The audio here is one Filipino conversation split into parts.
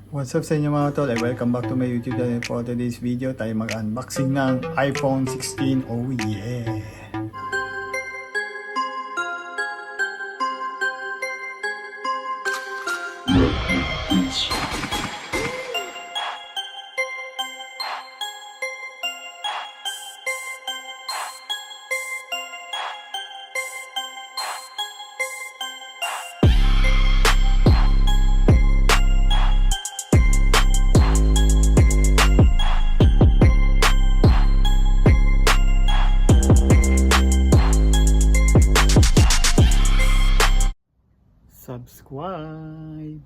What's up sa inyo mga tol? Welcome back to my YouTube channel. For today's video, tayo mag-unboxing ng iPhone 16. Oh yeah! Subscribe!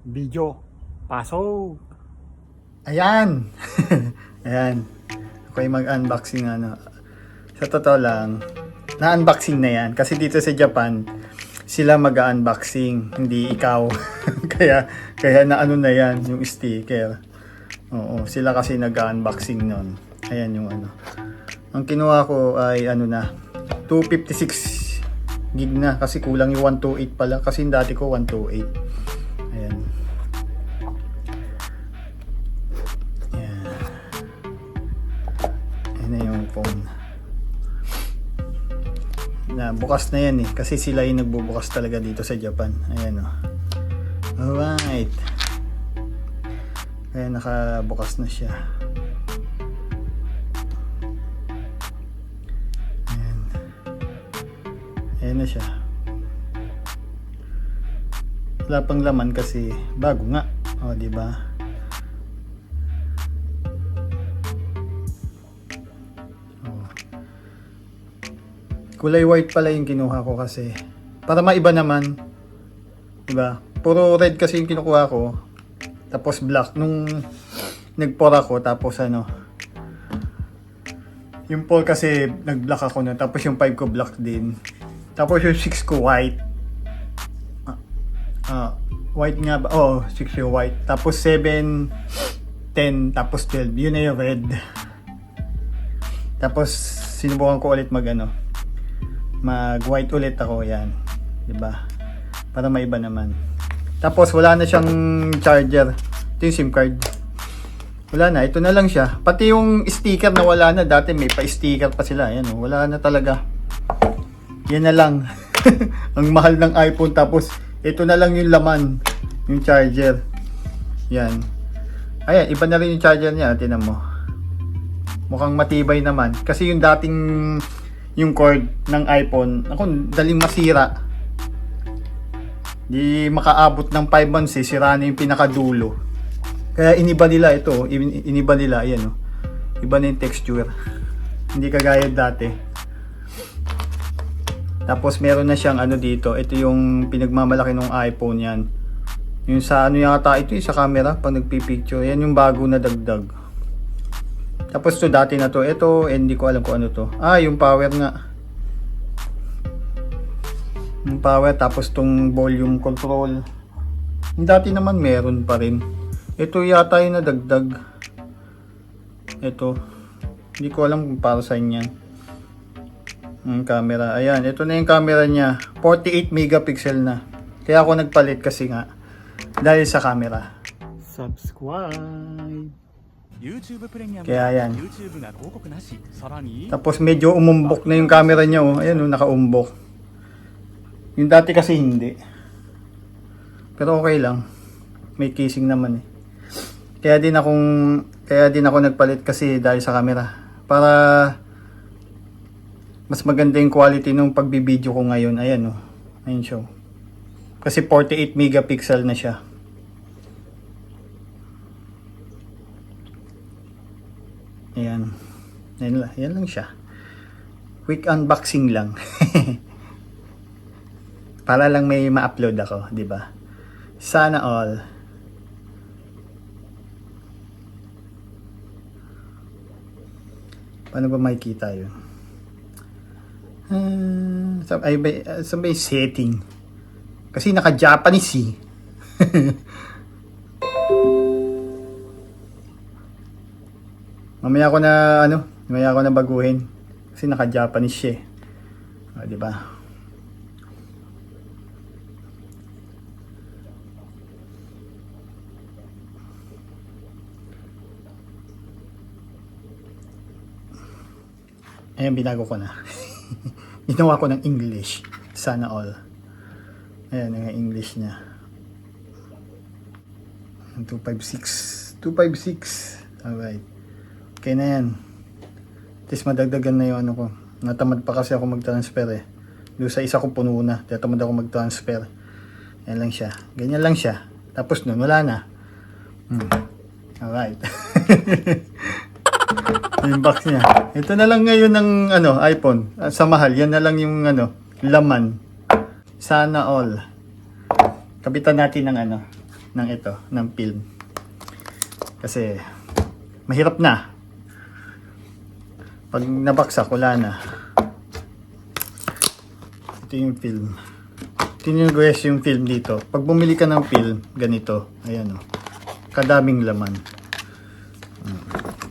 Video! Pasok! Ayan! Ayan. Ako ay mag-unboxing Sa totoo lang, na-unboxing na yan. Kasi dito sa Japan, sila mag-unboxing, hindi ikaw. kaya na na yan, yung sticker. Oo, sila kasi nag-unboxing nun. Ayan yung Ang kinuha ko ay 256 gig na kasi kulang yung 128 pala kasi dati ko 128. Ayan. Ayan. Ayan na yung phone. Na bukas na yan kasi sila yung nagbubukas talaga dito sa Japan. Ayan Alright. Kaya nakabukas na siya. Ayan na siya. Wala pang laman kasi bago nga. O, di ba? Kulay white pala yung kinuha ko kasi para maiba naman. Di ba? Puro red kasi yung kinukuha ko. Tapos black nung nag-pour ako tapos yung 4 kasi nag-black ako na tapos yung 5 ko black din. Tapos yung 6 ko white. White nga ba? Oh, 6 yung white. Tapos 7, 10, tapos 12. Yun na yung red. Tapos sinubukan ko ulit mag white ulit ako yan. 'Di ba? Para maiba naman. Tapos wala na siyang charger. Ito yung SIM card. Wala na, ito na lang siya. Pati yung sticker na wala na. Dati may pa-sticker pa sila. Ayan, wala na talaga. Yan na lang. Ang mahal ng iPhone. Tapos ito na lang yung laman, yung charger. Yan. Ayan, iba na rin yung charger niya. Tingnan mo. Mukhang matibay naman. Kasi yung dating yung cord ng iPhone, ako daling masira. Di makaabot ng 5 months sira na yung pinakadulo. Kaya iniba nila ito. Iniba nila. Ayan Iba na yung texture. Hindi kagaya dati. Tapos meron na siyang dito. Ito yung pinagmamalaki ng iPhone yan. Yung sa yata ito sa camera pag nagpi-picture. Yan yung bago na dagdag. Tapos to dati na to. Ito hindi ko alam kung ano to. Yung power nga. Yung power tapos tong volume control. Yung dati naman meron pa rin. Ito yata yung nadagdag. Ito. Hindi ko alam kung para saan yan. Yung camera. Ayan, ito na yung camera niya. 48 megapixel na. Kaya ako nagpalit kasi nga dahil sa camera. Subscribe. Kaya ayan. Tapos medyo umumbok na yung camera niya Ayan nakaumbok. Yung dati kasi hindi. Pero okay lang. May casing naman Kaya din ako nagpalit kasi dahil sa camera. Para mas maganda yung quality ng pagbibideo ko ngayon. Ayan Ayan siya. Kasi 48 megapixel na siya. Ayan. Ayan lang siya. Quick unboxing lang. Para lang may ma-upload ako, 'di ba? Sana all. Paano ba makikita 'yun? Sa may setting. Kasi naka-Japanese Mamaya ko na baguhin. Kasi naka-Japanese siya di ba? Ayan, binago ko na. Ginawa ko ng English. Sana all. Ayan, ang English niya. 256. 256. Alright. Okay na yan. At least madagdagan na yung ano ko. Natamad pa kasi ako mag-transfer eh. Doon sa isa ko puno na. Natamad ako mag-transfer. Yan lang siya. Ganyan lang siya. Tapos nun, wala na. Alright. Yung box niya. Ito na lang ngayon ng ano, iPhone. Sa mahal. Yan na lang yung ano, laman. Sana all. Kapitan natin ng ano, ng ito, ng film. Kasi, mahirap na. Pag nabaksak, wala na. Ito yung film. Tinigues yung film dito. Pag bumili ka ng film, ganito. Ayan o. Kadaming laman.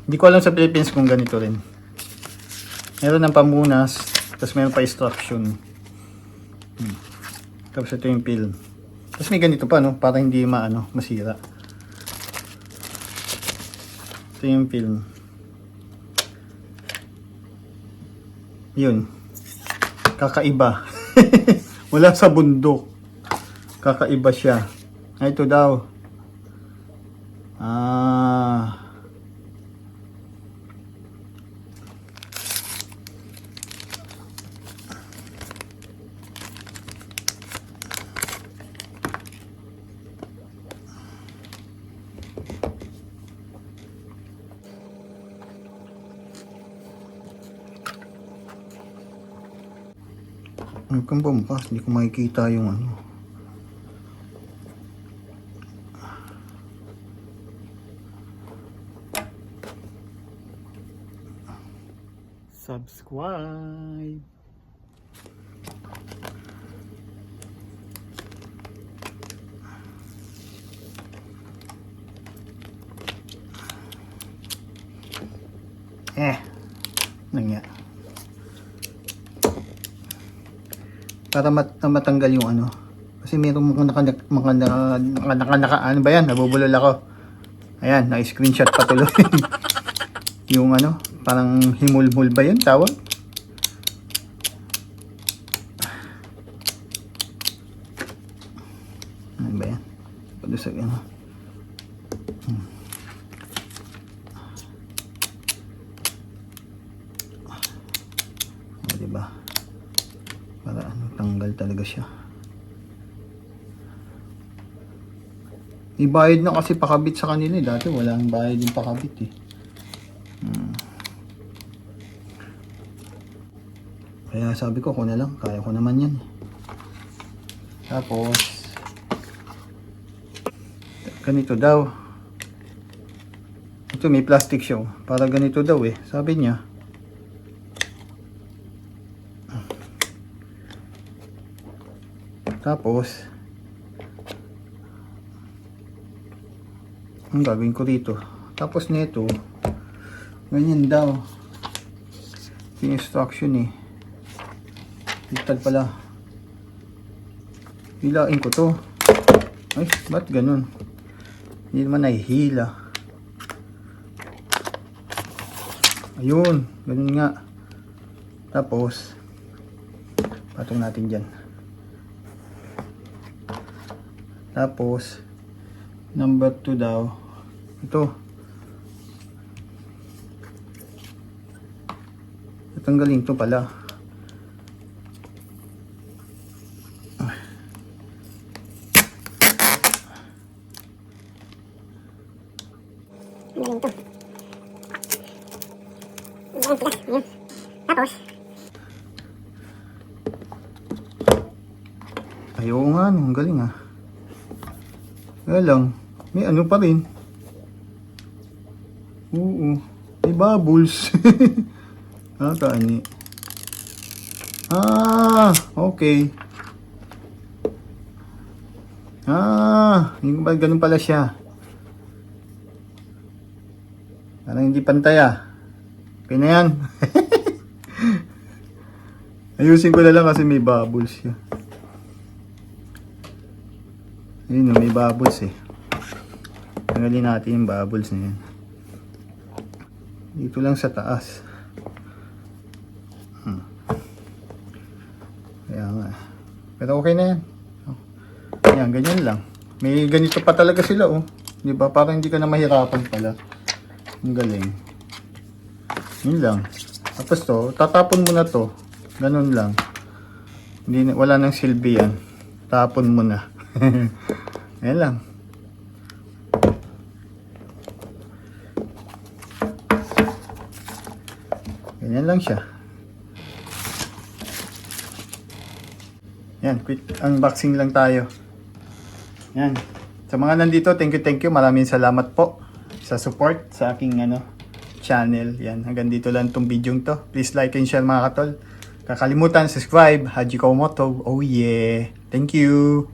Hindi ko alam sa Philippines kung ganito rin. Meron ng pamunas, tapos meron pa instruction. Tapos ito yung film. Tapos may ganito pa, no? Para hindi masira. Ito yung film. Yun. Kakaiba. Wala sa bundok. Kakaiba siya. Ay, ito daw. Ano kang bumpas? Hindi ko makikita yung ano. Subscribe. Nangya. Para matanggal yung ano. Kasi meron mga ano ba yan? Nabubulol ako. Ayan, na-screenshot pa tuloy. Yung ano, parang himulmul ba yun tawag? Ano ba yan? Padusag ano. O, diba? Para ano, tanggal talaga siya. Ibayad na kasi pakabit sa kanila eh. Dati walang bayad yung pakabit eh. Kaya sabi ko, ako na lang. Kaya ko naman yan. Tapos, ganito daw. Ito may plastic siya. Para ganito daw eh. Sabi niya. Tapos, ang gagawin ko dito. Tapos nito, ganyan daw. Yung instruction eh. Litag pala. Hilain ko to. Ay, ba't ganun? Hindi naman nahihila. Ayun, ganun nga. Tapos, patong natin dyan. Tapos, number 2 daw. Ito. Tatanggalin to pala. Tapos, ayaw nga, no, ang galing ah. Kaya lang, may ano pa rin. Oo, may bubbles. Kaani. Okay. Yung ba ganun pala siya. Parang hindi pantay ah. Okay na yan. Ayusin ko na lang kasi may bubbles siya. Ayun, may bubbles eh. Tanggalin natin yung bubbles na yan. Dito lang sa taas. Kaya nga. Pero okay na yan. Ayan, ganyan lang. May ganito pa talaga sila, oh. Di ba? Parang hindi ka na mahirapan pala. Ang galing. Yun lang. Tapos to, tatapon mo na to. Ganun lang. Hindi, wala nang silbi yan. Tapon mo na. Ayan lang. Ganyan lang siya. Yan, quick unboxing lang tayo. Yan. Sa mga nandito, thank you. Maraming salamat po sa support sa aking channel. Yan, hanggang dito lang tong video to. Please like and share mga katol. Kakalimutan, subscribe. Haji Komoto. Oh yeah. Thank you.